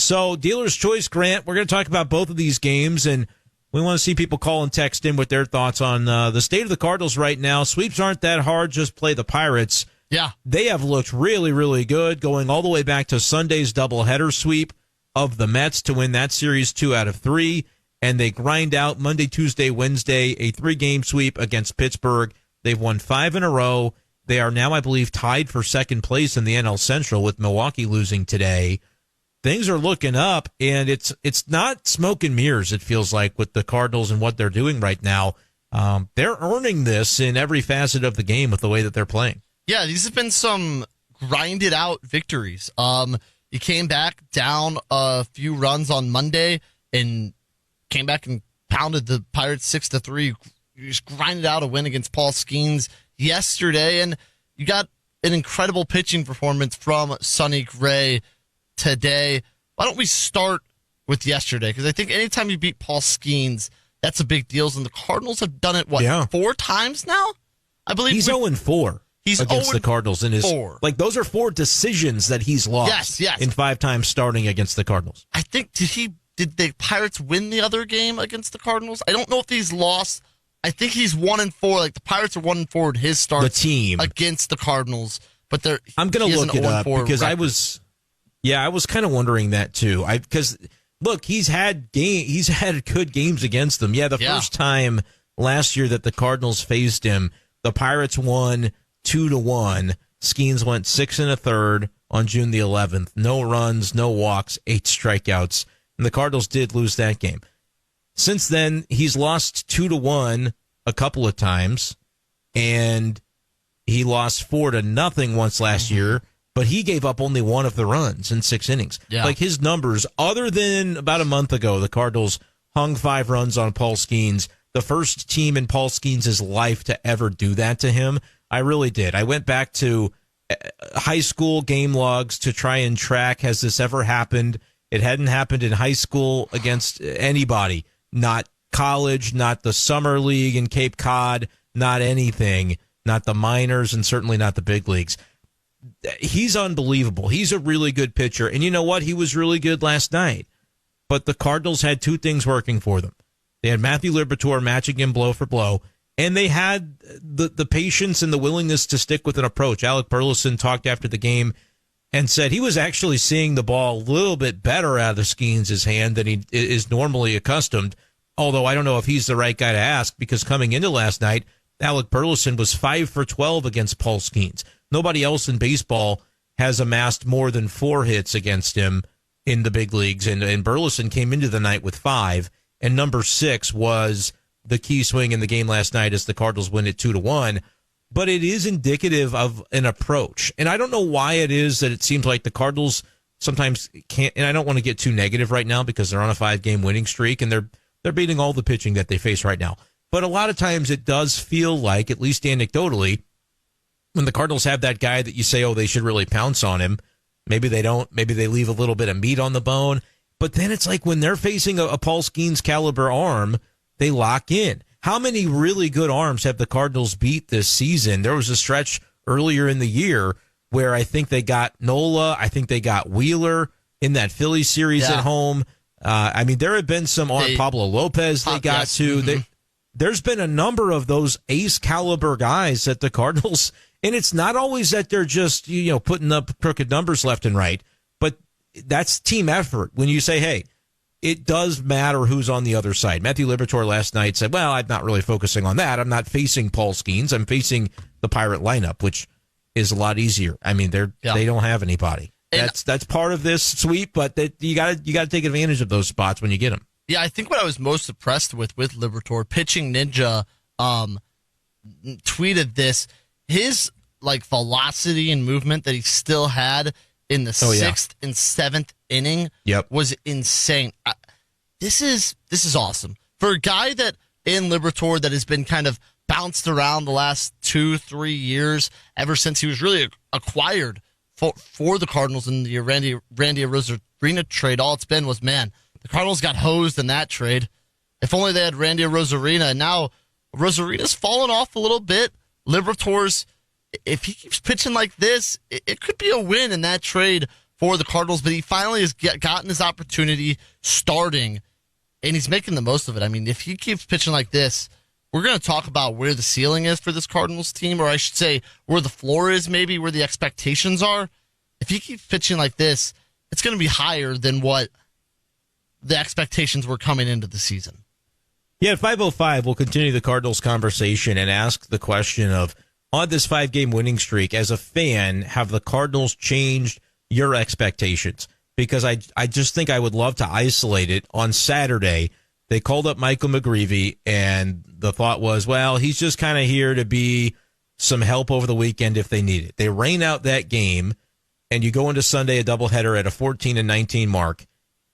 So, Dealer's Choice, Grant, we're going to talk about both of these games, and we want to see people call and text in with their thoughts on the state of the Cardinals right now. Sweeps aren't that hard, just play the Pirates. Yeah. They have looked really, really good, going all the way back to Sunday's doubleheader sweep of the Mets to win that series 2 out of 3, and they grind out Monday, Tuesday, Wednesday, a 3-game sweep against Pittsburgh. They've won 5 in a row. They are now, I believe, tied for second place in the NL Central with Milwaukee losing today. Things are looking up, and it's not smoke and mirrors, it feels like, with the Cardinals and what they're doing right now. They're earning this in every facet of the game with the way that they're playing. Yeah, these have been some grinded-out victories. You came back down a few runs on Monday and came back and pounded the Pirates 6-3. You just grinded out a win against Paul Skenes yesterday, and you got an incredible pitching performance from Sonny Gray today. Why don't we start with yesterday? Because I think anytime you beat Paul Skenes, that's a big deal. And the Cardinals have done it, 4 times now? I believe he's 0-4 against the Cardinals in his 4. Like, those are 4 decisions that he's lost in 5 times starting against the Cardinals. I think did the Pirates win the other game against the Cardinals? I don't know if he's lost. I think he's 1-4. Like, the Pirates are 1-4 in his starts the team against the Cardinals. But I'm going to look it up because record. I was kind of wondering that too. Because look, he's had good games against them. Yeah, the first time last year that the Cardinals faced him, the Pirates won 2-1. Skenes went 6 1/3 on June the 11th. No runs, no walks, 8 strikeouts, and the Cardinals did lose that game. Since then, he's lost 2-1 a couple of times, and he lost 4-0 once last year. But he gave up only 1 of the runs in 6 innings. Yeah. Like, his numbers, other than about a month ago, the Cardinals hung 5 runs on Paul Skenes. The first team in Paul Skenes' life to ever do that to him. I really did. I went back to high school game logs to try and track, has this ever happened? It hadn't happened in high school against anybody. Not college, not the summer league in Cape Cod, not anything. Not the minors, and certainly not the big leagues. He's unbelievable. He's a really good pitcher. And you know what? He was really good last night. But the Cardinals had 2 things working for them. They had Matthew Liberatore matching him blow for blow, and they had the patience and the willingness to stick with an approach. Alec Burleson talked after the game and said he was actually seeing the ball a little bit better out of Skenes' hand than he is normally accustomed, although I don't know if he's the right guy to ask, because coming into last night, Alec Burleson was 5 for 12 against Paul Skenes. Nobody else in baseball has amassed more than 4 hits against him in the big leagues, and Burleson came into the night with 5, and number 6 was the key swing in the game last night as the Cardinals win it 2-1. But it is indicative of an approach, and I don't know why it is that it seems like the Cardinals sometimes can't, and I don't want to get too negative right now because they're on a 5-game winning streak, and they're beating all the pitching that they face right now. But a lot of times it does feel like, at least anecdotally, when the Cardinals have that guy that you say, oh, they should really pounce on him, maybe they don't, maybe they leave a little bit of meat on the bone. But then it's like when they're facing a Paul Skenes caliber arm, they lock in. How many really good arms have the Cardinals beat this season? There was a stretch earlier in the year where I think they got Nola, I think they got Wheeler in that Phillies series at home. I mean, there have been some on Pablo Lopez they got to. Mm-hmm. There's been a number of those ace caliber guys that the Cardinals, and it's not always that they're just, putting up crooked numbers left and right, but that's team effort. When you say, hey, it does matter who's on the other side. Matthew Liberatore last night said, well, I'm not really focusing on that. I'm not facing Paul Skenes. I'm facing the Pirate lineup, which is a lot easier. I mean, they don't have anybody. That's part of this sweep, but you got to take advantage of those spots when you get them. Yeah, I think what I was most impressed with Liberatore, Pitching Ninja tweeted this. His velocity and movement that he still had in the 6th and 7th inning was insane. This is awesome. For a guy that in Liberatore that has been kind of bounced around the last 2-3 years, ever since he was really acquired for the Cardinals in the Randy Arozarena trade, all it's been was, man, the Cardinals got hosed in that trade. If only they had Randy Arozarena. And now Rosarena's fallen off a little bit. Liberatore's, if he keeps pitching like this, it could be a win in that trade for the Cardinals, but he finally has gotten his opportunity starting, and he's making the most of it. I mean, if he keeps pitching like this, we're going to talk about where the ceiling is for this Cardinals team, or I should say where the floor is, maybe where the expectations are. If he keeps pitching like this, it's going to be higher than what the expectations were coming into the season. Yeah, at 5:05, we'll continue the Cardinals conversation and ask the question of, on this 5-game winning streak, as a fan, have the Cardinals changed your expectations? Because I just think I would love to isolate it. On Saturday, they called up Michael McGreevy, and the thought was, well, he's just kind of here to be some help over the weekend if they need it. They rain out that game, and you go into Sunday a doubleheader at a 14-19 mark,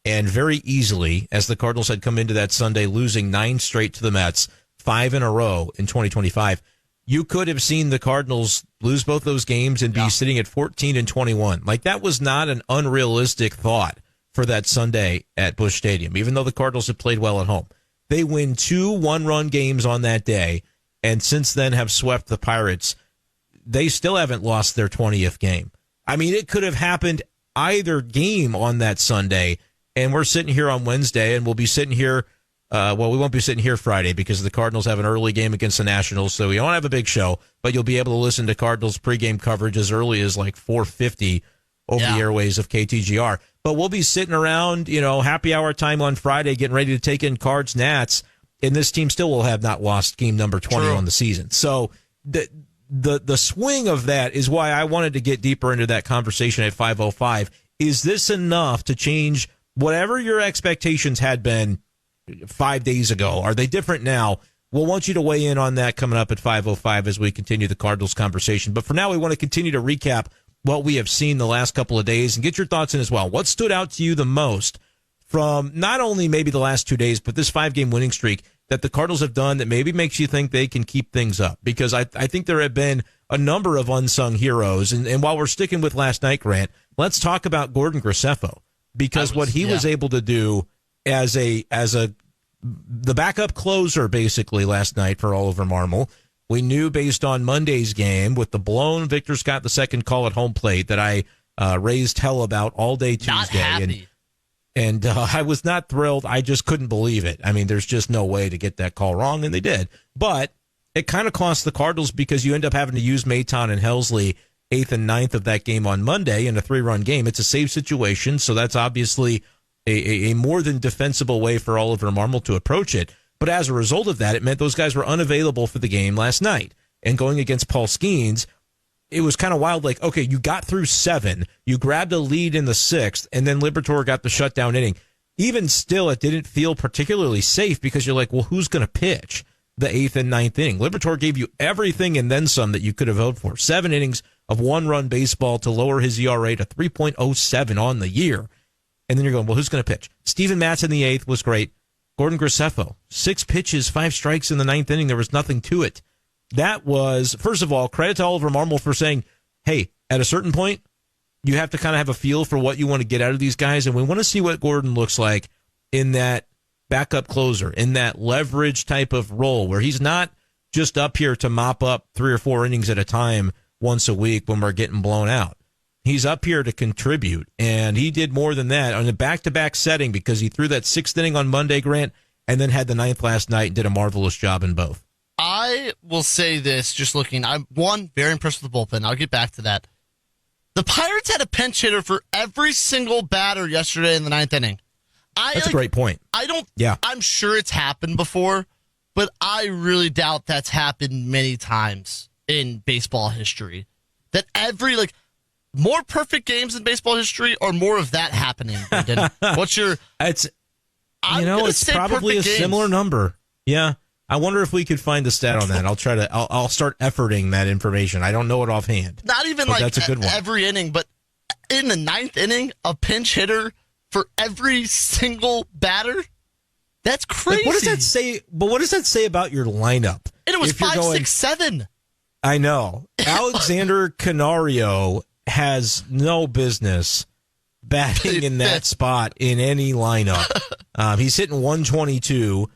and very easily, as the Cardinals had come into that Sunday losing 9 straight to the Mets, 5 in a row in 2025, you could have seen the Cardinals lose both those games and be sitting at 14-21. Like, that was not an unrealistic thought for that Sunday at Busch Stadium, even though the Cardinals had played well at home. They win 2 one-run games on that day, and since then have swept the Pirates. They still haven't lost their 20th game. I mean, it could have happened either game on that Sunday, and we're sitting here on Wednesday, and we'll be sitting here. Well, we won't be sitting here Friday because the Cardinals have an early game against the Nationals, so we don't have a big show, but you'll be able to listen to Cardinals pregame coverage as early as like 4:50 over the airways of KTGR. But we'll be sitting around, happy hour time on Friday, getting ready to take in Cards Nats, and this team still will have not lost game number 20 on the season. So the swing of that is why I wanted to get deeper into that conversation at 5:05. Is this enough to change whatever your expectations had been 5 days ago? Are they different now? We'll want you to weigh in on that coming up at 5:05 as we continue the Cardinals conversation. But for now, we want to continue to recap what we have seen the last couple of days and get your thoughts in as well. What stood out to you the most from not only maybe the last 2 days, but this 5-game winning streak that the Cardinals have done that maybe makes you think they can keep things up? Because I think there have been a number of unsung heroes. And while we're sticking with last night, Grant, let's talk about Gordon Graceffo, because what he was able to do as the backup closer basically last night for Oliver Marmol. We knew based on Monday's game with the blown Victor Scott II call at home plate that I raised hell about all day Tuesday. Not happy. And I was not thrilled. I just couldn't believe it. I mean, there's just no way to get that call wrong, and they did. But it kind of cost the Cardinals because you end up having to use Maton and Helsley 8th and 9th of that game on Monday in a 3-run game. It's a save situation, so that's obviously a more than defensible way for Oliver Marmol to approach it. But as a result of that, it meant those guys were unavailable for the game last night. And going against Paul Skenes, it was kind of wild. Like, okay, you got through 7, you grabbed a lead in the 6th, and then Liberatore got the shutdown inning. Even still, it didn't feel particularly safe because you're like, well, who's going to pitch the 8th and 9th inning? Liberatore gave you everything and then some that you could have hoped for. 7 innings of 1-run baseball to lower his ERA to 3.07 on the year. And then you're going, well, who's going to pitch? Steven Matz in the 8th was great. Gordon Graceffo, 6 pitches, 5 strikes in the 9th inning. There was nothing to it. That was, first of all, credit to Oliver Marmol for saying, hey, at a certain point, you have to kind of have a feel for what you want to get out of these guys. And we want to see what Gordon looks like in that backup closer, in that leverage type of role where he's not just up here to mop up 3 or 4 innings at a time once a week when we're getting blown out. He's up here to contribute, and he did more than that on a back-to-back setting because he threw that 6th inning on Monday, Grant, and then had the 9th last night and did a marvelous job in both. I will say this, just looking, I'm very impressed with the bullpen. I'll get back to that. The Pirates had a pinch hitter for every single batter yesterday in the 9th inning. That's a great point. I'm sure it's happened before, but I really doubt that's happened many times in baseball history. That more perfect games in baseball history or more of that happening, Brenden? What's your... It's probably a similar number. Yeah. I wonder if we could find the stat on that. I'll start efforting that information. I don't know it offhand. Not even that's a good one. Every inning, but in the 9th inning, a pinch hitter for every single batter? That's crazy. What does that say? But what does that say about your lineup? And it was 5, 6, 7. I know. Alexander Canario has no business batting in that spot in any lineup. He's hitting 122,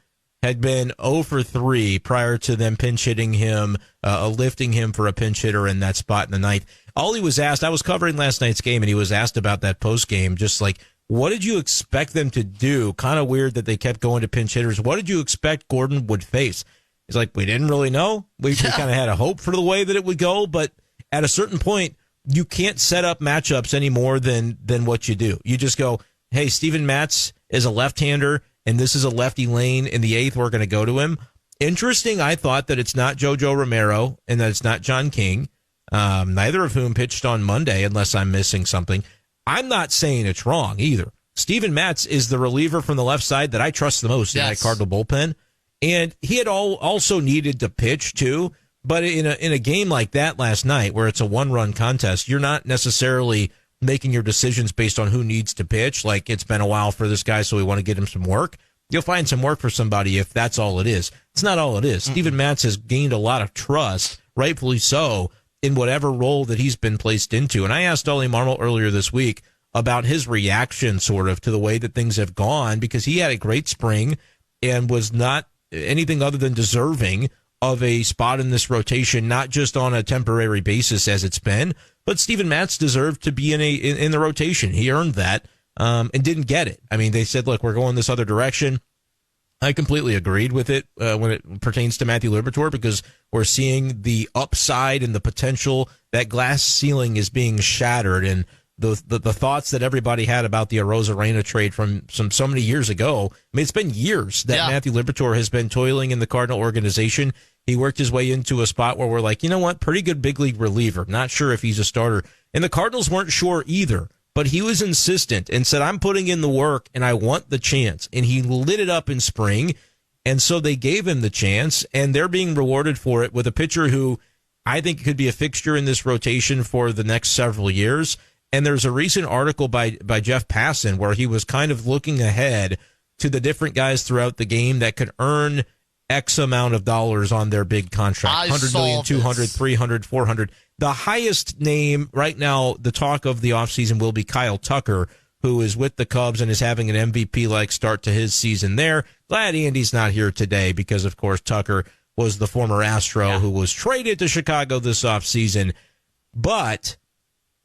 had been 0 for 3 prior to them pinch hitting him, lifting him for a pinch hitter in that spot in the 9th. all he was asked, I was covering last night's game, and he was asked about that post game, just like, what did you expect them to do? Kind of weird that they kept going to pinch hitters. What did you expect Gordon would face? He's like, we didn't really know. We kind of had a hope for the way that it would go, but at a certain point, you can't set up matchups any more than what you do. You just go, hey, Steven Matz is a left-hander, and this is a lefty lane. In the 8th, we're going to go to him. Interesting, I thought that it's not JoJo Romero and that it's not John King, neither of whom pitched on Monday, unless I'm missing something. I'm not saying it's wrong either. Steven Matz is the reliever from the left side that I trust the most in that Cardinal bullpen. And he had also needed to pitch, too. But in a game like that last night, where it's a one-run contest, you're not necessarily making your decisions based on who needs to pitch. Like, it's been a while for this guy, so we want to get him some work. You'll find some work for somebody if that's all it is. It's not all it is. Steven Matz has gained a lot of trust, rightfully so, in whatever role that he's been placed into. And I asked Ollie Marmol earlier this week about his reaction sort of to the way that things have gone, because he had a great spring and was not anything other than deserving of a spot in this rotation, not just on a temporary basis as it's been, but Steven Matz deserved to be in the rotation. He earned that and didn't get it. I mean, they said, look, we're going this other direction. I completely agreed with it when it pertains to Matthew Liberatore, because we're seeing the upside and the potential. That glass ceiling is being shattered, and the thoughts that everybody had about the Arozarena trade from so many years ago. I mean, it's been years that Matthew Liberatore has been toiling in the Cardinal organization. He worked his way into a spot where we're like, you know what, pretty good big league reliever. Not sure if he's a starter. And the Cardinals weren't sure either. But he was insistent and said, I'm putting in the work and I want the chance. And he lit it up in spring. And so they gave him the chance, and they're being rewarded for it with a pitcher who I think could be a fixture in this rotation for the next several years. And there's a recent article by Jeff Passan where he was kind of looking ahead to the different guys throughout the game that could earn X amount of dollars on their big contract. 100 million, 200, 300, 400. The highest name right now, the talk of the offseason will be Kyle Tucker, who is with the Cubs and is having an MVP-like start to his season there. Glad Andy's not here today because, of course, Tucker was the former Astro who was traded to Chicago this offseason. But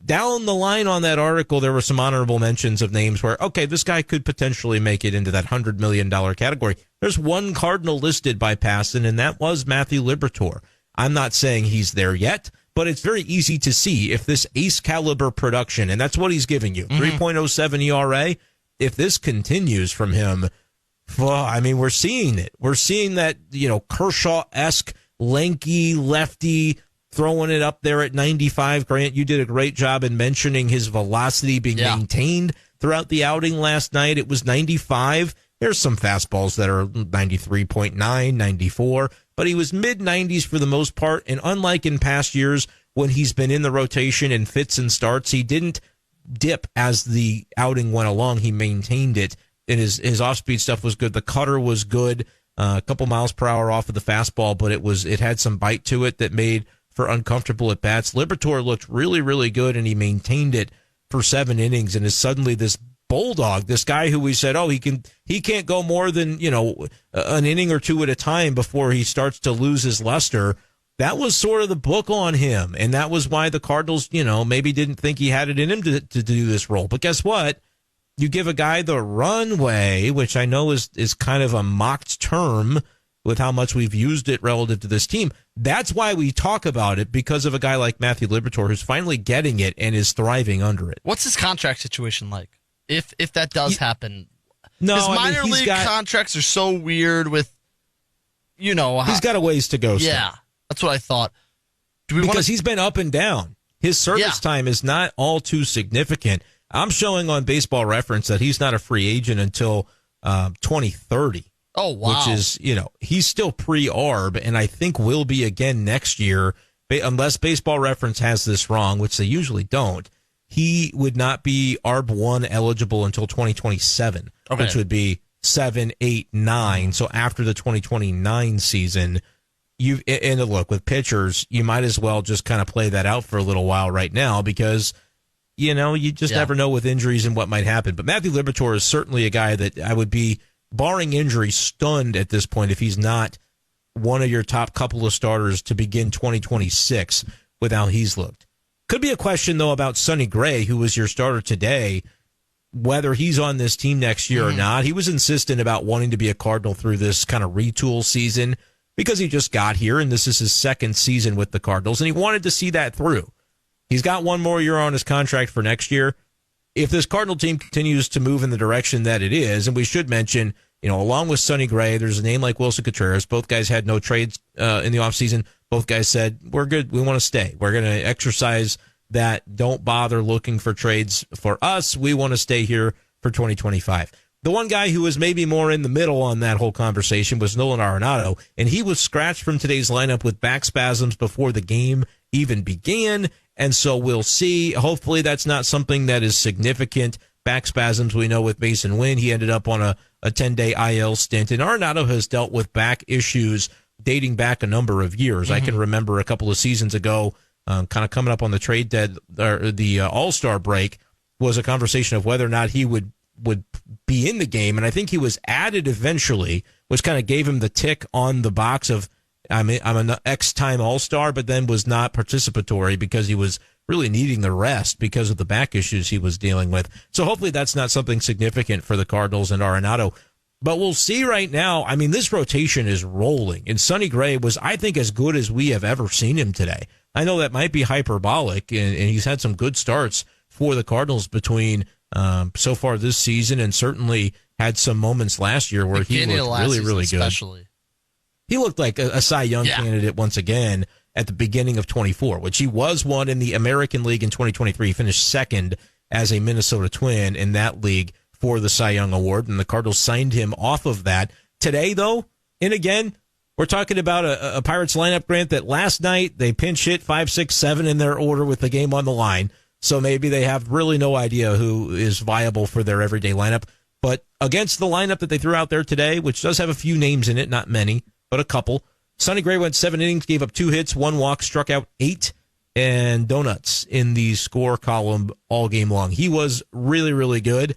down the line on that article, there were some honorable mentions of names where, okay, this guy could potentially make it into that $100 million category. There's one Cardinal listed by Passan, and that was Matthew Liberatore. I'm not saying he's there yet, but it's very easy to see if this ace caliber production, and that's what he's giving you, 3.07 ERA, if this continues from him, well, I mean, we're seeing it. We're seeing that, Kershaw-esque, lanky, lefty, throwing it up there at 95. Grant, you did a great job in mentioning his velocity being maintained throughout the outing last night. It was 95. There's some fastballs that are 93.9, 94, but he was mid-90s for the most part, and unlike in past years when he's been in the rotation in fits and starts, he didn't dip as the outing went along. He maintained it, and his off-speed stuff was good. The cutter was good, a couple miles per hour off of the fastball, but it had some bite to it that made for uncomfortable at-bats. Liberatore looked really, really good, and he maintained it for 7 innings, and is suddenly this bulldog, this guy who we said, he can't go more than, an inning or two at a time before he starts to lose his luster. That was sort of the book on him, and that was why the Cardinals, maybe didn't think he had it in him to do this role. But guess what? You give a guy the runway, which I know is kind of a mocked term with how much we've used it relative to this team. That's why we talk about it, because of a guy like Matthew Liberatore who's finally getting it and is thriving under it. What's his contract situation like? If that does happen, no, his minor league contracts are so weird. With he's got a ways to go. Yeah, that's what I thought. Because he's been up and down. His service time is not all too significant. I'm showing on Baseball Reference that he's not a free agent until 2030. Oh wow! Which is he's still pre-ARB, and I think will be again next year, unless Baseball Reference has this wrong, which they usually don't. He would not be ARB 1 eligible until 2027, which would be 7, 8, 9. So after the 2029 season, and look, with pitchers, you might as well just kind of play that out for a little while right now, because you just never know with injuries and what might happen. But Matthew Liberatore is certainly a guy that I would be, barring injury, stunned at this point if he's not one of your top couple of starters to begin 2026 with how he's looked. Could be a question, though, about Sonny Gray, who was your starter today, whether he's on this team next year or not. He was insistent about wanting to be a Cardinal through this kind of retool season because he just got here, and this is his second season with the Cardinals, and he wanted to see that through. He's got one more year on his contract for next year. If this Cardinal team continues to move in the direction that it is, and we should mention, along with Sonny Gray, there's a name like Wilson Contreras. Both guys had no trades in the offseason. Both guys said, we're good. We want to stay. We're going to exercise that. Don't bother looking for trades for us. We want to stay here for 2025. The one guy who was maybe more in the middle on that whole conversation was Nolan Arenado, and he was scratched from today's lineup with back spasms before the game even began. And so we'll see. Hopefully that's not something that is significant. Back spasms, we know with Mason Wynn, he ended up on a 10-day IL stint. And Arenado has dealt with back issues dating back a number of years. I can remember a couple of seasons ago, kind of coming up on the trade the All-Star break, was a conversation of whether or not he would be in the game. And I think he was added eventually, which kind of gave him the tick on the box of, I'm an X-time All-Star, but then was not participatory because he was really needing the rest because of the back issues he was dealing with. So hopefully that's not something significant for the Cardinals and Arenado. But we'll see right now. I mean, this rotation is rolling. And Sonny Gray was, I think, as good as we have ever seen him today. I know that might be hyperbolic, and he's had some good starts for the Cardinals between so far this season, and certainly had some moments last year where he looked really, really good. Especially. He looked like a Cy Young candidate once again at the beginning of 24, which he was one in the American League in 2023. He finished second as a Minnesota Twin in that league for the Cy Young Award, and the Cardinals signed him off of that. Today, though, and again, we're talking about a Pirates lineup, Grant, that last night they pinch hit 5, 6, 7 in their order with the game on the line, so maybe they have really no idea who is viable for their everyday lineup. But against the lineup that they threw out there today, which does have a few names in it, not many, but a couple, Sonny Gray went 7 innings, gave up 2 hits, 1 walk, struck out 8, and donuts in the score column all game long. He was really, really good.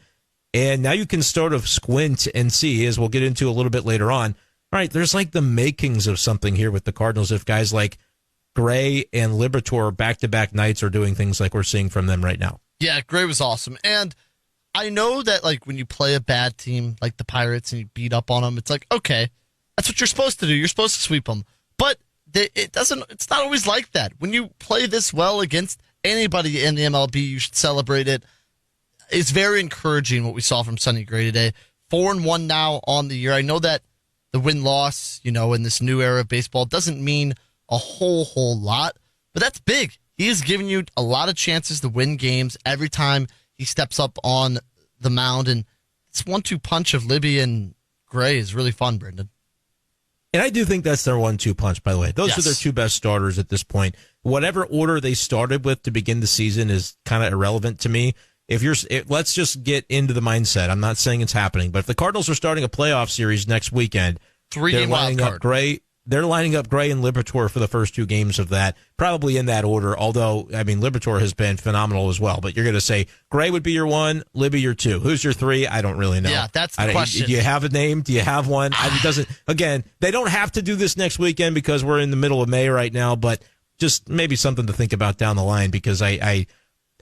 And now you can sort of squint and see, as we'll get into a little bit later on, all right, there's like the makings of something here with the Cardinals if guys like Gray and Liberatore back-to-back nights are doing things like we're seeing from them right now. Yeah, Gray was awesome. And I know that like when you play a bad team like the Pirates and you beat up on them, it's like, okay, that's what you're supposed to do. You're supposed to sweep them. But it's not always like that. When you play this well against anybody in the MLB, you should celebrate it. It's very encouraging what we saw from Sonny Gray today. 4-1 now on the year. I know that the win-loss, in this new era of baseball doesn't mean a whole lot, but that's big. He is giving you a lot of chances to win games every time he steps up on the mound, and this 1-2 punch of Libby and Gray is really fun, Brenden. And I do think that's their 1-2 punch, by the way. Those are their 2 best starters at this point. Whatever order they started with to begin the season is kind of irrelevant to me. Let's just get into the mindset. I'm not saying it's happening, but if the Cardinals are starting a playoff series next weekend, 3-game wild card. They're lining up Gray and Liberatore for the first 2 games of that, probably in that order. Although, I mean, Liberatore has been phenomenal as well. But you're going to say Gray would be your 1, Libby your 2. Who's your 3? I don't really know. Yeah, that's the question. Do you have a name? Do you have one? Again, they don't have to do this next weekend because we're in the middle of May right now. But just maybe something to think about down the line because I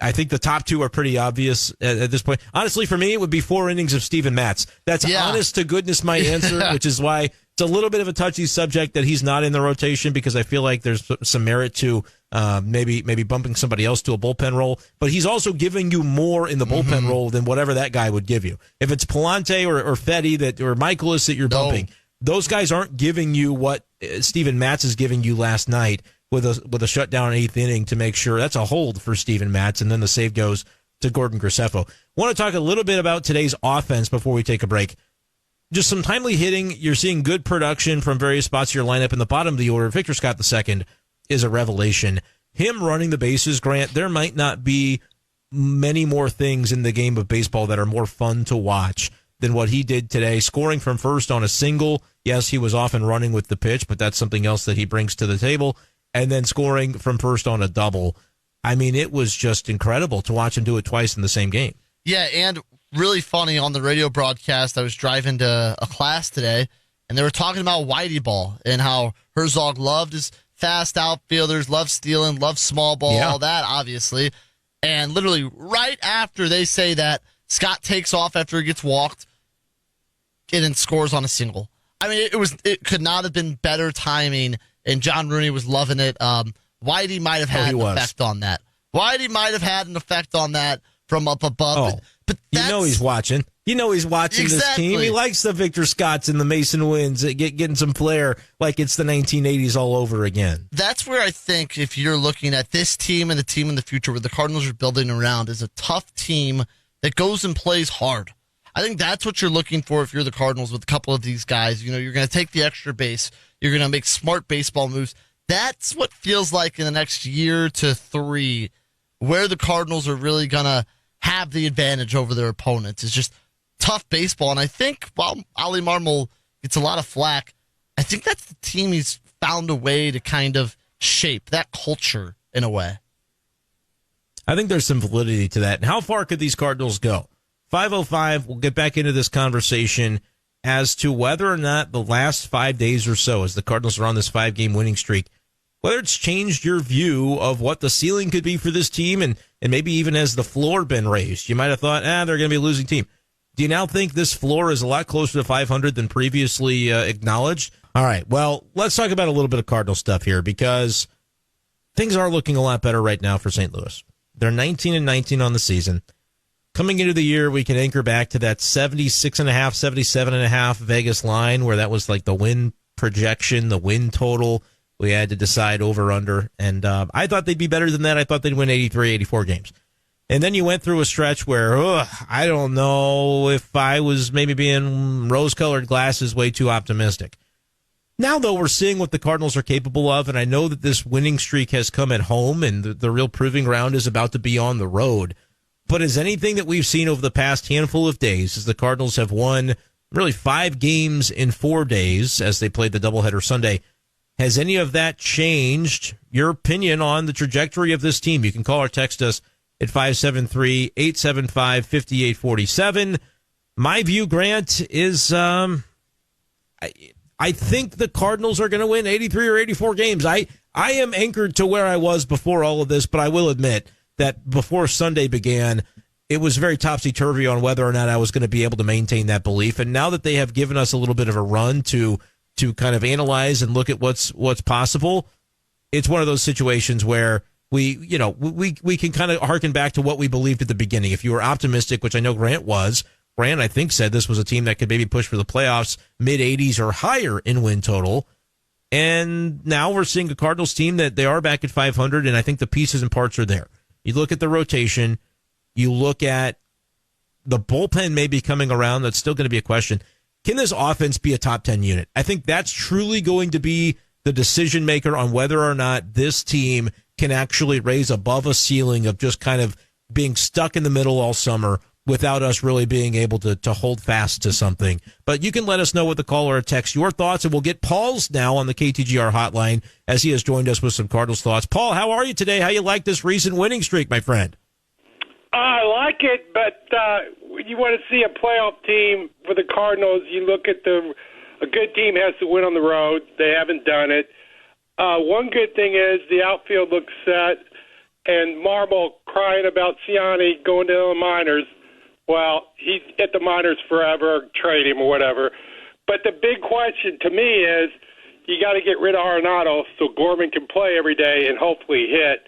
think the top 2 are pretty obvious at this point. Honestly, for me, it would be 4 innings of Steven Matz. That's honest to goodness my answer, which is why it's a little bit of a touchy subject that he's not in the rotation because I feel like there's some merit to maybe bumping somebody else to a bullpen role. But he's also giving you more in the bullpen role than whatever that guy would give you. If it's Palante or Fetty or Michaelis that you're bumping, those guys aren't giving you what Steven Matz is giving you last night with a shutdown 8th inning to make sure. That's a hold for Steven Matz, and then the save goes to Gordon Graceffo. Want to talk a little bit about today's offense before we take a break. Just some timely hitting. You're seeing good production from various spots of your lineup in the bottom of the order. Victor Scott II is a revelation. Him running the bases, Grant, there might not be many more things in the game of baseball that are more fun to watch than what he did today, scoring from first on a single. Yes, he was often running with the pitch, but that's something else that he brings to the table. And then scoring from first on a double. I mean, it was just incredible to watch him do it twice in the same game. Yeah, and really funny on the radio broadcast. I was driving to a class today, and they were talking about Whitey Ball and how Herzog loved his fast outfielders, love stealing, love small ball, all that, obviously. And literally right after they say that, Scott takes off after he gets walked and then scores on a single. I mean, it could not have been better timing, and John Rooney was loving it. Whitey might have had an effect on that. Whitey might have had an effect on that from up above. But you know he's watching. You know he's watching this team. He likes the Victor Scotts and the Mason Wynns, getting some flair like it's the 1980s all over again. That's where I think if you're looking at this team and the team in the future where the Cardinals are building around is a tough team that goes and plays hard. I think that's what you're looking for if you're the Cardinals with a couple of these guys. You know, you're going to take the extra base. You're going to make smart baseball moves. That's what feels like in the next year to 3 where the Cardinals are really going to have the advantage over their opponents. It's just tough baseball. And I think while Ali Marmol gets a lot of flack, I think that's the team he's found a way to kind of shape, that culture in a way. I think there's some validity to that. And how far could these Cardinals go? 5:05, we'll get back into this conversation as to whether or not the last 5 days or so, as the Cardinals are on this 5-game winning streak, whether it's changed your view of what the ceiling could be for this team, and maybe even has the floor been raised. You might have thought, they're going to be a losing team. Do you now think this floor is a lot closer to 500 than previously acknowledged? All right, well, let's talk about a little bit of Cardinal stuff here, because things are looking a lot better right now for St. Louis. They're 19-19 on the season. Coming into the year, we can anchor back to that 76.5, 77.5 Vegas line, where that was like the win projection, the win total. We had to decide over-under, and I thought they'd be better than that. I thought they'd win 83, 84 games. And then you went through a stretch where, I don't know if I was maybe being rose-colored glasses way too optimistic. Now, though, we're seeing what the Cardinals are capable of, and I know that this winning streak has come at home, and the real proving ground is about to be on the road. But as anything that we've seen over the past handful of days, as the Cardinals have won really 5 games in 4 days as they played the doubleheader Sunday, has any of that changed your opinion on the trajectory of this team? You can call or text us at 573-875-5847. My view, Grant, is I think the Cardinals are going to win 83 or 84 games. I am anchored to where I was before all of this, but I will admit that before Sunday began, it was very topsy-turvy on whether or not I was going to be able to maintain that belief. And now that they have given us a little bit of a run to kind of analyze and look at what's possible, it's one of those situations where we can kind of harken back to what we believed at the beginning. If you were optimistic, which I know Grant was, Grant, I think, said this was a team that could maybe push for the playoffs, mid-80s or higher in win total. And now we're seeing a Cardinals team that they are back at 500, and I think the pieces and parts are there. You look at the rotation, you look at the bullpen maybe coming around. That's still going to be a question. Can this offense be a top 10 unit? I think that's truly going to be the decision maker on whether or not this team can actually raise above a ceiling of just kind of being stuck in the middle all summer without us really being able to hold fast to something. But you can let us know with the call or a text your thoughts, and we'll get Paul's now on the KTGR hotline as he has joined us with some Cardinals thoughts. Paul, how are you today? How you like this recent winning streak, my friend? I like it, but you want to see a playoff team for the Cardinals. You look at a good team has to win on the road. They haven't done it. One good thing is the outfield looks set, and Marble crying about Ciani going to the minors. Well, he's at the minors forever, trade him or whatever. But the big question to me is you got to get rid of Arenado so Gorman can play every day and hopefully hit.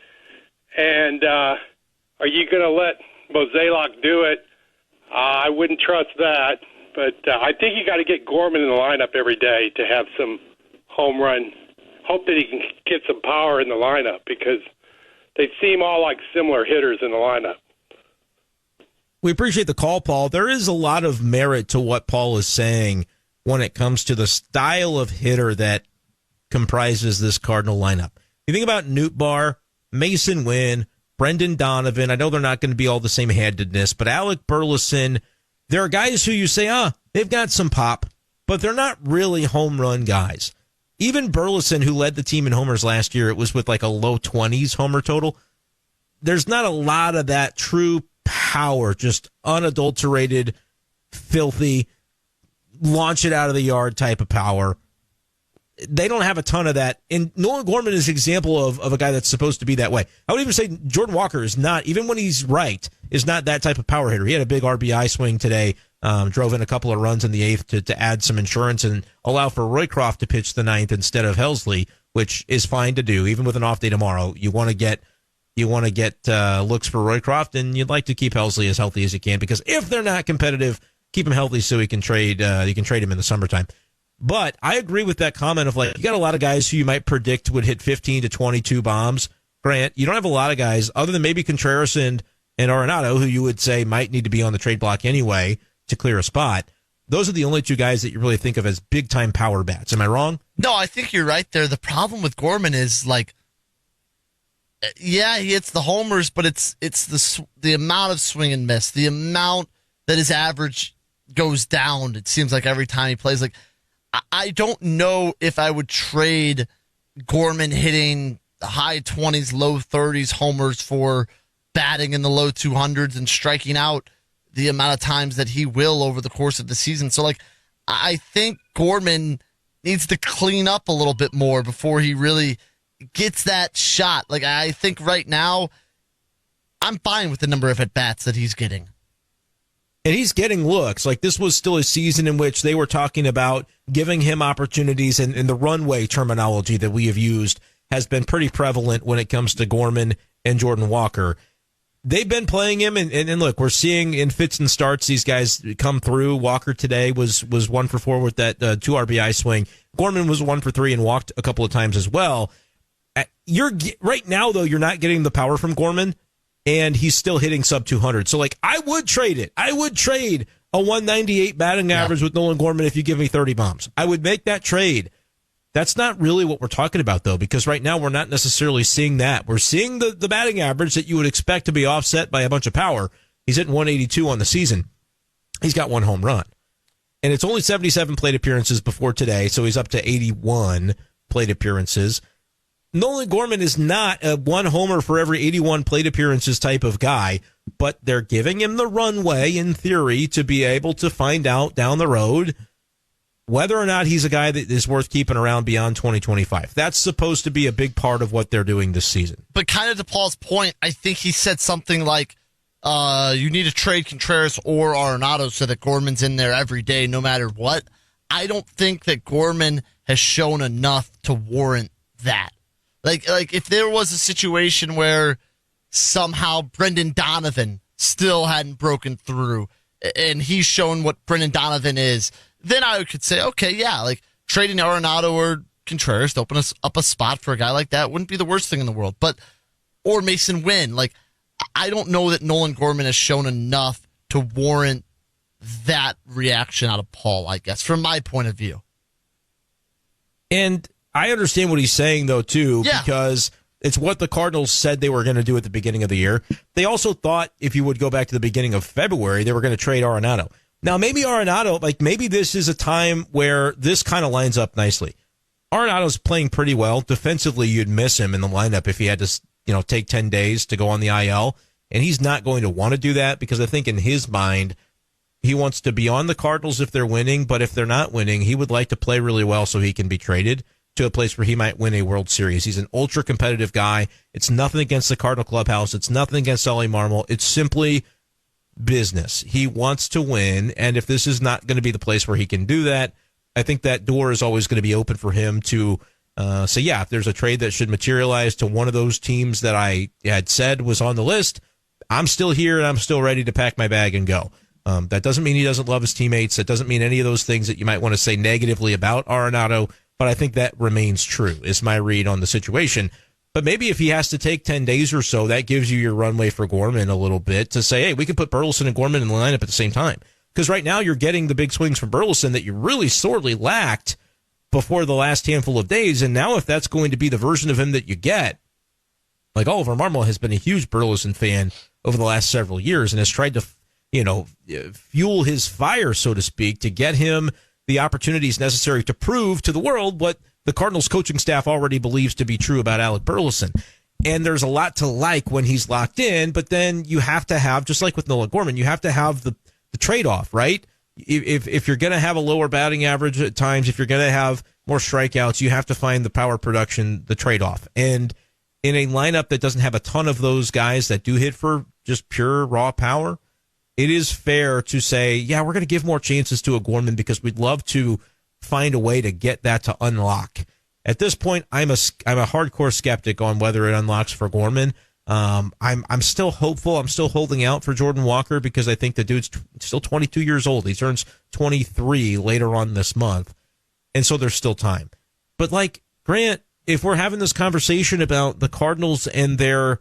And are you going to let Mozeliak do it? I wouldn't trust that. But I think you got to get Gorman in the lineup every day to have some home run. Hope that he can get some power in the lineup because they seem all like similar hitters in the lineup. We appreciate the call, Paul. There is a lot of merit to what Paul is saying when it comes to the style of hitter that comprises this Cardinal lineup. You think about Nootbaar, Mason Wynn, Brendan Donovan. I know they're not going to be all the same handedness, but Alec Burleson, there are guys who you say, they've got some pop, but they're not really home run guys. Even Burleson, who led the team in homers last year, it was with like a low 20s homer total. There's not a lot of that true power, just unadulterated, filthy, launch it out of the yard type of power. they don't have a ton of that. And Nolan Gorman is an example of a guy that's supposed to be that way. I would even say Jordan Walker is not, even when he's right, is not that type of power hitter. He had a big RBI swing today, drove in a couple of runs in the eighth to add some insurance and allow for Roycroft to pitch the ninth instead of Helsley, which is fine to do. Even with an off day tomorrow, you want to get looks for Roycroft, and you'd like to keep Helsley as healthy as you can, because if they're not competitive, keep him healthy so he can trade. You can trade him in the summertime. But I agree with that comment of, like, you got a lot of guys who you might predict would hit 15 to 22 bombs. Grant, you don't have a lot of guys other than maybe Contreras and Arenado, who you would say might need to be on the trade block anyway to clear a spot. Those are the only two guys that you really think of as big time power bats. Am I wrong? No, I think you're right there. The problem with Gorman is, like, yeah, he hits the homers, but it's the amount of swing and miss, the amount that his average goes down. It seems like every time he plays. Like, I don't know if I would trade Gorman hitting high 20s, low 30s homers for batting in the low 200s and striking out the amount of times that he will over the course of the season. So, like, I think Gorman needs to clean up a little bit more before he really gets that shot. Like, I think right now, I'm fine with the number of at-bats that he's getting. And he's getting looks. Like, this was still a season in which they were talking about giving him opportunities, and the runway terminology that we have used has been pretty prevalent when it comes to Gorman and Jordan Walker. They've been playing him, and look, we're seeing in fits and starts these guys come through. Walker today was 1 for 4 with that 2 RBI swing. Gorman was 1 for 3 and walked a couple of times as well. Right now, though, you're not getting the power from Gorman, and he's still hitting sub 200. So, like, I would trade it. I would trade a 198 batting average with Nolan Gorman if you give me 30 bombs. I would make that trade. That's not really what we're talking about, though, because right now we're not necessarily seeing that. We're seeing the batting average that you would expect to be offset by a bunch of power. He's hitting 182 on the season. He's got 1 home run. And it's only 77 plate appearances before today, so he's up to 81 plate appearances. Nolan Gorman is not a 1 homer for every 81 plate appearances type of guy, but they're giving him the runway, in theory, to be able to find out down the road whether or not he's a guy that is worth keeping around beyond 2025. That's supposed to be a big part of what they're doing this season. But kind of to Paul's point, I think he said something like, you need to trade Contreras or Arenado so that Gorman's in there every day, no matter what. I don't think that Gorman has shown enough to warrant that. Like if there was a situation where somehow Brendan Donovan still hadn't broken through and he's shown what Brendan Donovan is, then I could say, okay, yeah, like trading Arenado or Contreras to open us up a spot for a guy like that wouldn't be the worst thing in the world. But, or Mason Wynn, like, I don't know that Nolan Gorman has shown enough to warrant that reaction out of Paul, I guess, from my point of view. And I understand what he's saying, though, too, because it's what the Cardinals said they were going to do at the beginning of the year. They also thought, if you would go back to the beginning of February, they were going to trade Arenado. Now, maybe Arenado, like, maybe this is a time where this kind of lines up nicely. Arenado's playing pretty well. Defensively, you'd miss him in the lineup if he had to, take 10 days to go on the IL. And he's not going to want to do that because I think in his mind, he wants to be on the Cardinals if they're winning. But if they're not winning, he would like to play really well so he can be traded to a place where he might win a World Series. He's an ultra competitive guy. It's nothing against the Cardinal clubhouse. It's nothing against L.A. Marmol. It's simply business. He wants to win. And if this is not going to be the place where he can do that, I think that door is always going to be open for him to say, yeah, if there's a trade that should materialize to one of those teams that I had said was on the list, I'm still here and I'm still ready to pack my bag and go. That doesn't mean he doesn't love his teammates. That doesn't mean any of those things that you might want to say negatively about Arenado. But I think that remains true, is my read on the situation. But maybe if he has to take 10 days or so, that gives you your runway for Gorman a little bit to say, hey, we can put Burleson and Gorman in the lineup at the same time. Because right now you're getting the big swings from Burleson that you really sorely lacked before the last handful of days. And now if that's going to be the version of him that you get, like Oliver Marmol has been a huge Burleson fan over the last several years and has tried to, fuel his fire, so to speak, to get him the opportunities necessary to prove to the world what the Cardinals coaching staff already believes to be true about Alec Burleson. And there's a lot to like when he's locked in, but then you have to have, just like with Nolan Gorman, you have to have the trade-off, right? If you're going to have a lower batting average at times, if you're going to have more strikeouts. You have to find the power production, the trade-off. And in a lineup that doesn't have a ton of those guys that do hit for just pure raw power, it is fair to say, yeah, we're going to give more chances to a Gorman because we'd love to find a way to get that to unlock. At this point, I'm a hardcore skeptic on whether it unlocks for Gorman. I'm still hopeful. I'm still holding out for Jordan Walker because I think the dude's still 22 years old. He turns 23 later on this month. And so there's still time. But like, Grant, if we're having this conversation about the Cardinals and their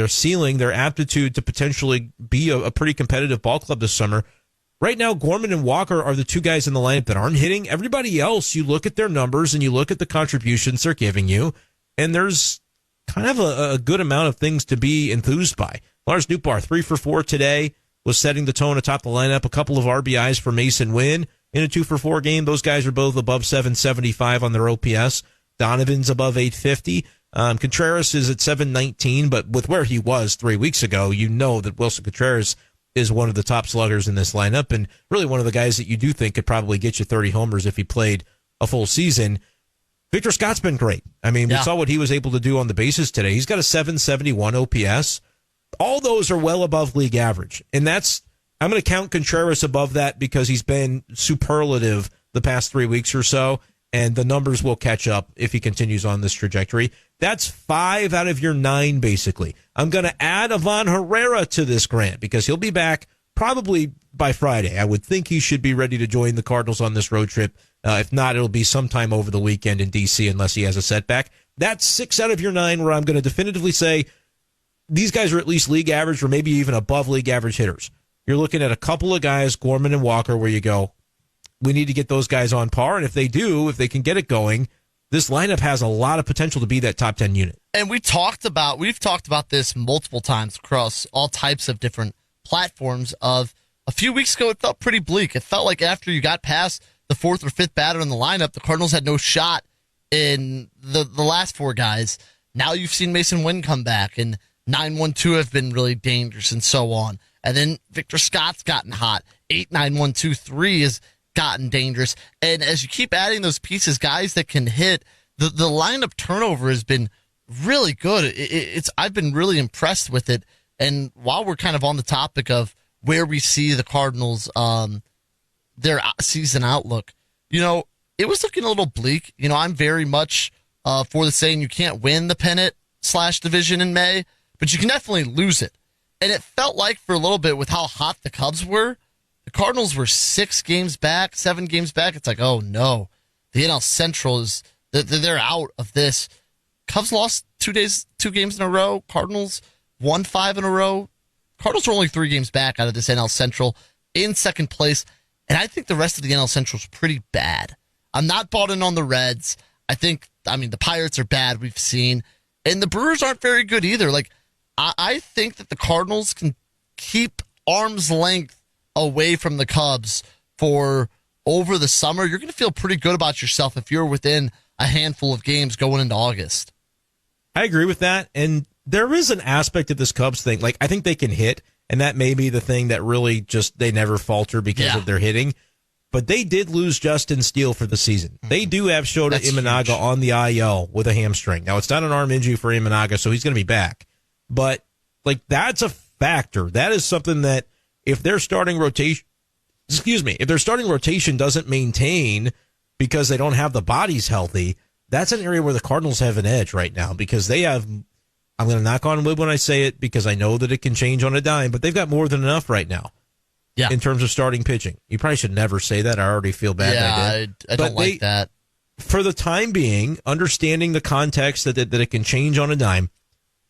ceiling, their aptitude to potentially be a pretty competitive ball club this summer, right now, Gorman and Walker are the two guys in the lineup that aren't hitting. Everybody else, you look at their numbers and you look at the contributions they're giving you, and there's kind of a good amount of things to be enthused by. Lars Nootbaar, 3 for 4 today, was setting the tone atop the lineup. A couple of RBIs for Mason Wynn in a 2 for 4 game. Those guys are both above 775 on their OPS. Donovan's above 850. Contreras is at 719, but with where he was 3 weeks ago, you know that Wilson Contreras is one of the top sluggers in this lineup and really one of the guys that you do think could probably get you 30 homers if he played a full season. Victor Scott's been great. I mean, we saw what he was able to do on the bases today. He's got a 771 OPS. All those are well above league average. And I'm going to count Contreras above that because he's been superlative the past 3 weeks or so, and the numbers will catch up if he continues on this trajectory. That's 5 out of your 9, basically. I'm going to add Ivan Herrera to this, Grant, because he'll be back probably by Friday. I would think he should be ready to join the Cardinals on this road trip. If not, it'll be sometime over the weekend in D.C. unless he has a setback. That's 6 out of your 9 where I'm going to definitively say these guys are at least league average or maybe even above league average hitters. You're looking at a couple of guys, Gorman and Walker, where you go, we need to get those guys on par. And if they can get it going, this lineup has a lot of potential to be that top 10 unit. And we've talked about this multiple times across all types of different platforms. Of a few weeks ago, it felt pretty bleak. It felt like after you got past the 4th or 5th batter in the lineup, the Cardinals had no shot in the last 4 guys. Now you've seen Mason Wynn come back, and 9-1-2 have been really dangerous and so on. And then Victor Scott's gotten hot. 8-9-1-2-3 has gotten dangerous. And as you keep adding those pieces, guys that can hit, the lineup turnover has been really good. I've been really impressed with it. And while we're kind of on the topic of where we see the Cardinals, their season outlook, it was looking a little bleak. I'm very much for the saying you can't win the pennant/division in May, but you can definitely lose it. And it felt like for a little bit with how hot the Cubs were, the Cardinals were 7 games back. It's like, oh no, the NL Central they're out of this. Cubs lost 2 games in a row. Cardinals won 5 in a row. Cardinals are only 3 games back out of this NL Central in second place. And I think the rest of the NL Central is pretty bad. I'm not bought in on the Reds. The Pirates are bad, we've seen. And the Brewers aren't very good either. I think that the Cardinals can keep arm's length away from the Cubs for over the summer. You're going to feel pretty good about yourself if you're within a handful of games going into August. I agree with that. And there is an aspect of this Cubs thing. I think they can hit, and that may be the thing that really just they never falter because of their hitting. But they did lose Justin Steele for the season. Mm-hmm. They do have Shota Imanaga on the IL with a hamstring. Now, it's not an arm injury for Imanaga, so he's going to be back. But, that's a factor. That is something that if their starting rotation doesn't maintain because they don't have the bodies healthy, that's an area where the Cardinals have an edge right now because they have, I'm going to knock on wood when I say it because I know that it can change on a dime, but they've got more than enough right now. Yeah. In terms of starting pitching. You probably should never say that. I already feel bad. Yeah, I don't like that. For the time being, understanding the context that it can change on a dime,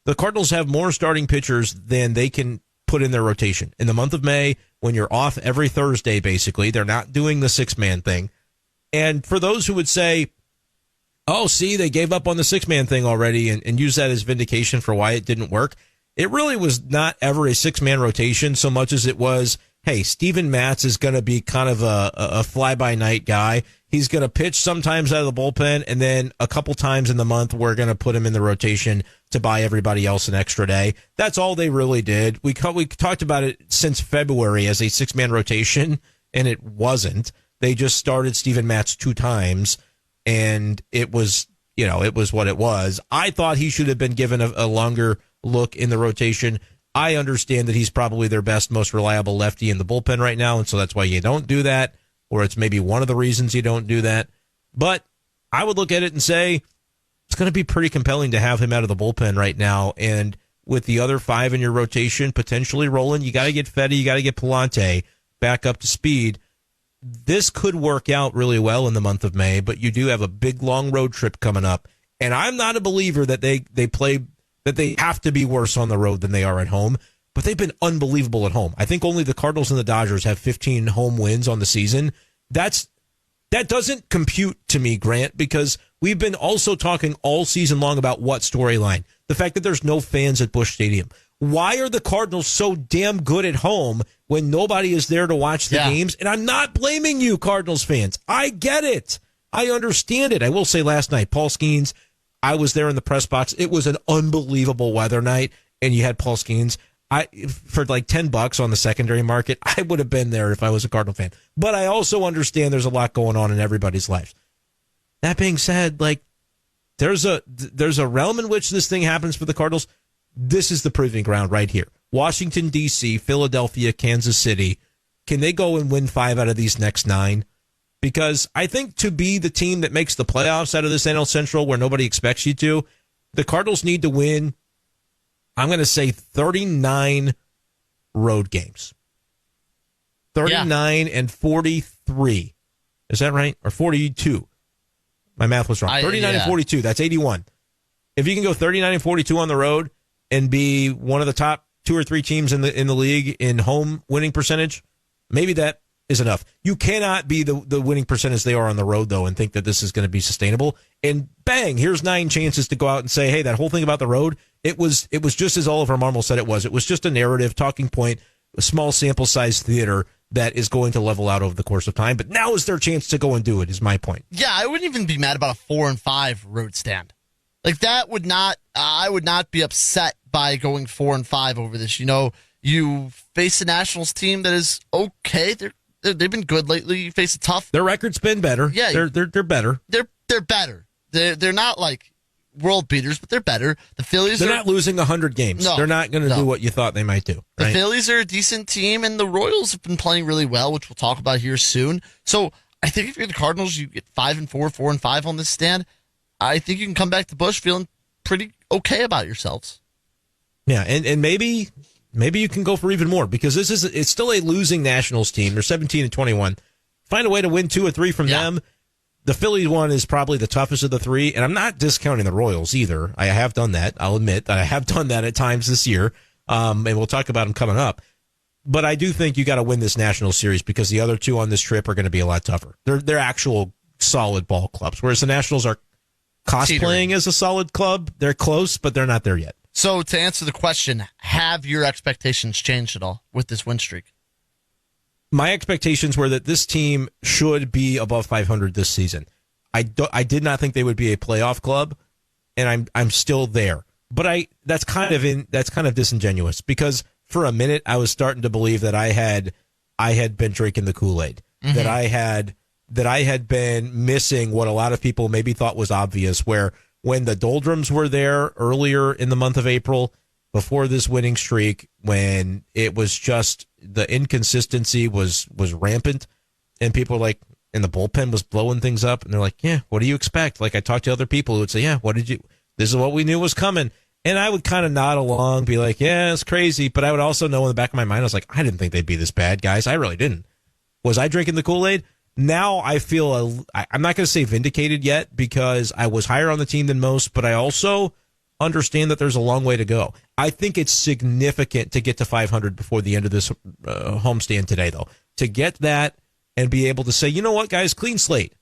the Cardinals have more starting pitchers than they can put in their rotation. In the month of May, when you're off every Thursday, basically, they're not doing the 6-man thing. And for those who would say, oh, see, they gave up on the 6-man thing already and use that as vindication for why it didn't work, it really was not ever a 6-man rotation so much as it was, hey, Steven Matz is going to be kind of a fly-by-night guy. He's going to pitch sometimes out of the bullpen, and then a couple times in the month, we're going to put him in the rotation to buy everybody else an extra day. That's all they really did. We talked about it since February as a 6-man rotation, and it wasn't. They just started Steven Matz 2 times. and it was what it was. I thought he should have been given a longer look in the rotation. I understand that he's probably their best, most reliable lefty in the bullpen right now, and so that's why you don't do that, or it's maybe one of the reasons you don't do that. But I would look at it and say it's going to be pretty compelling to have him out of the bullpen right now, and with the other 5 in your rotation potentially rolling, you got to get Fedde, you got to get Palante back up to speed. This could work out really well in the month of May, but you do have a big, long road trip coming up. And I'm not a believer that they have to be worse on the road than they are at home, but they've been unbelievable at home. I think only the Cardinals and the Dodgers have 15 home wins on the season. That doesn't compute to me, Grant, because we've been also talking all season long about what storyline? The fact that there's no fans at Busch Stadium. Why are the Cardinals so damn good at home when nobody is there to watch the games? And I'm not blaming you, Cardinals fans. I get it. I understand it. I will say last night, Paul Skenes, I was there in the press box. It was an unbelievable weather night, and you had Paul Skenes. For like $10 on the secondary market, I would have been there if I was a Cardinal fan. But I also understand there's a lot going on in everybody's lives. That being said, like there's a realm in which this thing happens for the Cardinals. This is the proving ground right here. Washington, D.C., Philadelphia, Kansas City. Can they go and win 5 out of these next 9? Because I think to be the team that makes the playoffs out of this NL Central where nobody expects you to, the Cardinals need to win, I'm going to say 39 road games. 39 and 43. Is that right? Or 42? My math was wrong. 39 and 42. That's 81. If you can go 39 and 42 on the road and be one of the top 2 or 3 teams in the league in home winning percentage, maybe that is enough. You cannot be the winning percentage they are on the road, though, and think that this is going to be sustainable. And bang, here's 9 chances to go out and say, hey, that whole thing about the road, it was just as Oliver Marmol said it was. It was just a narrative, talking point, a small sample size theater that is going to level out over the course of time. But now is their chance to go and do it, is my point. Yeah, I wouldn't even be mad about a 4-5 road stand. Like that would not, I would not be upset by going 4-5 over this. You know, you face a Nationals team that is okay. They've been good lately. You face a tough. Their record's been better. Yeah, they're better. They're better. They're not like world beaters, but they're better. The Phillies. They're not losing 100 games. No, they're not going to do what you thought they might do. Right? The Phillies are a decent team, and the Royals have been playing really well, which we'll talk about here soon. So I think if you're the Cardinals, you get 5-4, 4-5 on this stand. I think you can come back to Busch feeling pretty okay about yourselves. Yeah, and maybe you can go for even more, because it's still a losing Nationals team. They're 17-21. Find a way to win 2 or 3 from them. The Philly one is probably the toughest of the 3, and I'm not discounting the Royals either. I have done that. I'll admit that I have done that at times this year, and we'll talk about them coming up. But I do think you got to win this National Series, because the other 2 on this trip are going to be a lot tougher. They're actual solid ball clubs, whereas the Nationals are cosplaying as a solid club. They're close, but they're not there yet. So to answer the question, have your expectations changed at all with this win streak? My expectations were that this team should be above 500 this season. I did not think they would be a playoff club, and I'm still there. But that's kind of disingenuous, because for a minute I was starting to believe that I had been drinking the Kool-Aid, that I had been missing what a lot of people maybe thought was obvious, where when the doldrums were there earlier in the month of April, before this winning streak, when it was just the inconsistency was rampant, and people were like, and the bullpen was blowing things up, and they're like, yeah, what do you expect? Like, I talked to other people who would say, yeah, this is what we knew was coming. And I would kind of nod along, be like, yeah, it's crazy. But I would also know in the back of my mind, I was like, I didn't think they'd be this bad, guys. I really didn't. Was I drinking the Kool-Aid? Now I feel, I'm not going to say vindicated yet, because I was higher on the team than most, but I also understand that there's a long way to go. I think it's significant to get to 500 before the end of this homestand today, though. To get that and be able to say, you know what, guys, clean slate.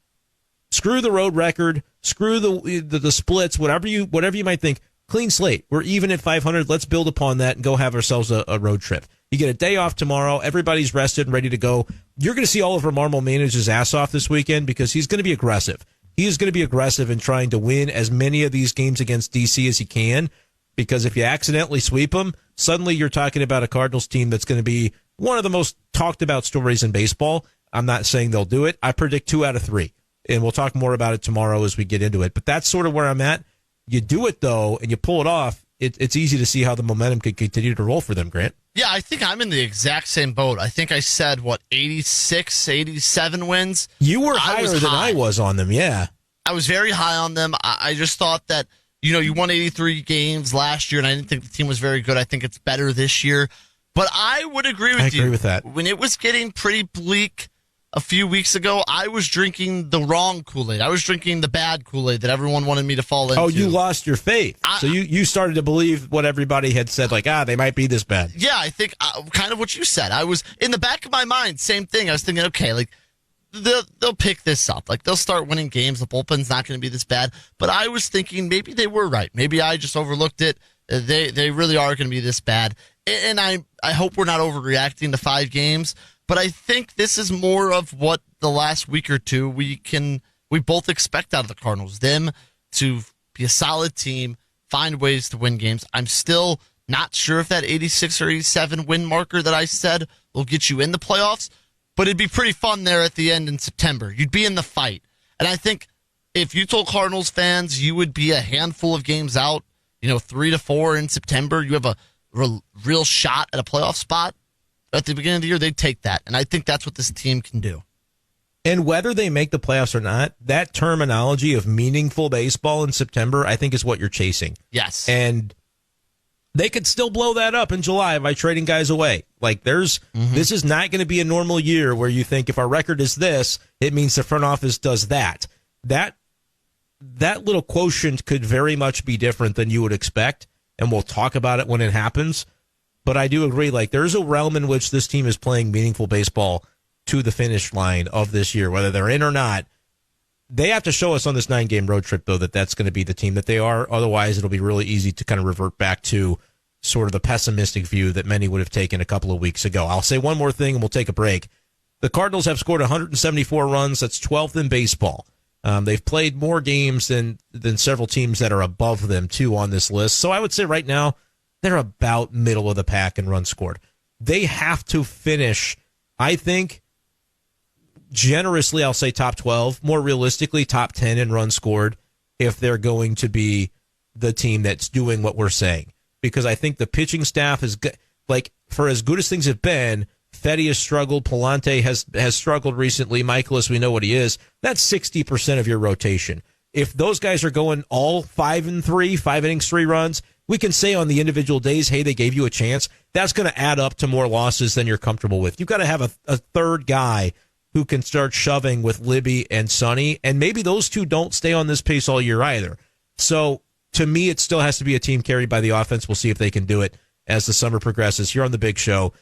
Screw the road record, screw the splits, whatever you might think. Clean slate. We're even at 500. Let's build upon that and go have ourselves a road trip. You get a day off tomorrow. Everybody's rested and ready to go. You're going to see Oliver Marmol manage his ass off this weekend, because he's going to be aggressive. He is going to be aggressive in trying to win as many of these games against DC as he can, because if you accidentally sweep them, suddenly you're talking about a Cardinals team that's going to be one of the most talked about stories in baseball. I'm not saying they'll do it. I predict 2 out of 3. and we'll talk more about it tomorrow as we get into it. But that's sort of where I'm at. You do it, though, and you pull it off, it's easy to see how the momentum could continue to roll for them, Grant. Yeah, I think I'm in the exact same boat. I think I said, 86, 87 wins? You were higher than I was on them, yeah. I was very high on them. I just thought that, you won 83 games last year, and I didn't think the team was very good. I think it's better this year. But I would agree with you. I agree with that. When it was getting pretty bleak a few weeks ago, I was drinking the wrong Kool-Aid. I was drinking the bad Kool-Aid that everyone wanted me to fall into. Oh, you lost your faith. So you started to believe what everybody had said, like, they might be this bad. Yeah, I think kind of what you said. I was, in the back of my mind, same thing. I was thinking, okay, like, they'll pick this up. Like, they'll start winning games. The bullpen's not going to be this bad. But I was thinking maybe they were right. Maybe I just overlooked it. They really are going to be this bad. And I hope we're not overreacting to 5 games. But I think this is more of what the last week or two we both expect out of the Cardinals. Them to be a solid team, find ways to win games. I'm still not sure if that 86 or 87 win marker that I said will get you in the playoffs, but it'd be pretty fun there at the end in September. You'd be in the fight. And I think if you told Cardinals fans you would be a handful of games out, 3 to 4 in September, you have a real shot at a playoff spot at the beginning of the year, they'd take that. And I think that's what this team can do. And whether they make the playoffs or not, that terminology of meaningful baseball in September, I think is what you're chasing. Yes. And they could still blow that up in July by trading guys away. Like, this is not going to be a normal year where you think if our record is this, it means the front office does that. That little quotient could very much be different than you would expect, and we'll talk about it when it happens. But I do agree, like, there's a realm in which this team is playing meaningful baseball to the finish line of this year, whether they're in or not. They have to show us on this 9-game road trip, though, that that's going to be the team that they are. Otherwise, it'll be really easy to kind of revert back to sort of the pessimistic view that many would have taken a couple of weeks ago. I'll say one more thing, and we'll take a break. The Cardinals have scored 174 runs. That's 12th in baseball. They've played more games than several teams that are above them, too, on this list. So I would say right now, they're about middle of the pack in runs scored. They have to finish, I think, generously, I'll say top 12, more realistically, top 10 in runs scored if they're going to be the team that's doing what we're saying. Because I think the pitching staff is, like, for as good as things have been, Fetty has struggled, Palante has struggled recently, Michaelis, we know what he is. That's 60% of your rotation. If those guys are going all 5-3, 5 innings, 3 runs, we can say on the individual days, hey, they gave you a chance. That's going to add up to more losses than you're comfortable with. You've got to have a third guy who can start shoving with Libby and Sonny, and maybe those two don't stay on this pace all year either. So, to me, it still has to be a team carried by the offense. We'll see if they can do it as the summer progresses here on The Big Show.